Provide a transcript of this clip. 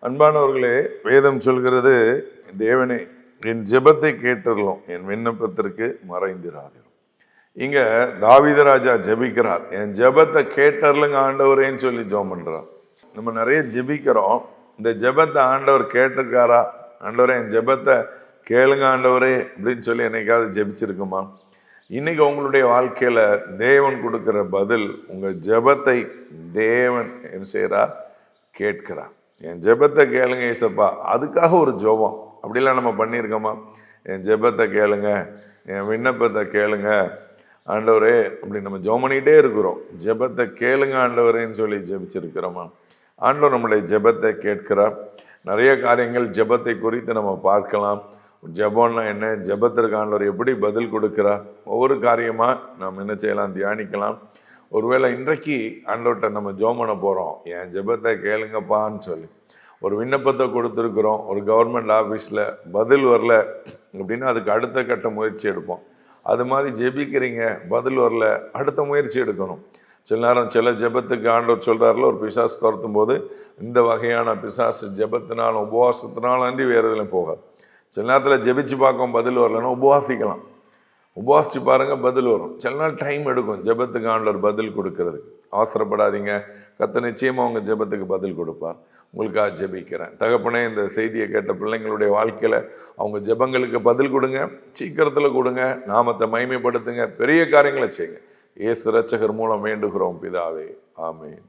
அன்பானவர்களே, வேதம் சொல்கிறது, தேவனே என் ஜெபத்தை கேட்டருளும், என் விண்ணப்பத்திற்கு மறைந்திராதிரும். இங்க தாவீது ராஜா ஜெபிக்கிறார், என் ஜெபத்தை கேட்டருளுங்க ஆண்டவரேன்னு சொல்லி ஜெபம் பண்றார். நம்ம நிறைய ஜெபிக்கிறோம், இந்த ஜெபத்தை ஆண்டவர் கேட்டிருக்காரா? ஆண்டவரே என் ஜெபத்தை கேளுங்க ஆண்டவரே அப்படின்னு சொல்லி என்னைக்காவது ஜெபிச்சிருக்குமா? இன்னைக்கு உங்களுடைய வாழ்க்கையில தேவன் கொடுக்கிற பதில், உங்க ஜெபத்தை தேவன் என்ன செய்யறார்? கேட்கிறார். என் ஜெபத்தை கேளுங்க ஏசப்பா, அதுக்காக ஒரு ஜெபம் அப்படிலாம் நம்ம பண்ணியிருக்கோமா? என் ஜெபத்தை கேளுங்க, என் விண்ணப்பத்தை கேளுங்க ஆண்டவரே அப்படி நம்ம ஜெபம் பண்ணிகிட்டே இருக்கிறோம். ஜெபத்தை கேளுங்க ஆண்டவரேன்னு சொல்லி ஜெபிச்சிருக்கிறோமா? ஆண்டவர் நம்முடைய ஜெபத்தை கேட்கிறார். நிறைய காரியங்கள் ஜெபத்தை குறித்து நம்ம பார்க்கலாம். ஜெபம்னா என்ன, ஜெபத்திற்கு ஆண்டவர் எப்படி பதில் கொடுக்கிறார், ஒவ்வொரு காரியமா நாம் என்ன செய்யலாம், தியானிக்கலாம். ஒருவேளை இன்றைக்கு ஆண்டவர்கிட்ட நம்ம ஜெபம் பண்ண போகிறோம், என் ஜெபத்தை கேளுங்கப்பான்னு சொல்லி ஒரு விண்ணப்பத்தை கொடுத்துருக்குறோம். ஒரு கவர்மெண்ட் ஆஃபீஸில் பதில் வரல அப்படின்னா அதுக்கு அடுத்த கட்ட முயற்சி எடுப்போம். அது மாதிரி ஜெபிக்கிறீங்க, பதில் வரல, அடுத்த முயற்சி எடுக்கணும். சில நேரம் சில ஜெபத்துக்கு ஆண்டவர் சொல்கிறாரில், ஒரு பிசாசு துரத்தும் போது இந்த வகையான பிசாசு ஜெபத்தினாலும் உபவாசத்தினாலும் அன்றி வேறு எதுலையும் போகாது. சில நேரத்தில் ஜெபிச்சு பார்க்கும் பதில் வரலன்னா உபவாசிக்கலாம், உபவாசிச்சு பாருங்க பதில் வரும். சில நாள் டைம் எடுக்கும் ஜெபத்துக்கு ஆண்டவர் பதில் கொடுக்கறதுக்கு. அவசரப்படாதீங்க, கர்த்தர் நிச்சயமாக உங்கள் ஜெபத்துக்கு பதில் கொடுப்பார். உங்களுக்காக ஜெபிக்கிறேன். தகப்பனே, இந்த செய்தியை கேட்ட பிள்ளைங்களுடைய வாழ்க்கையில் அவங்க ஜெபங்களுக்கு பதில் கொடுங்க, சீக்கிரத்தில் கொடுங்க, நாமத்தை மகிமைப்படுத்துங்க, பெரிய காரியங்களை செய்யுங்க. இயேசு இரட்சகர் மூலம் வேண்டுகிறோம் பிதாவே, ஆமென்.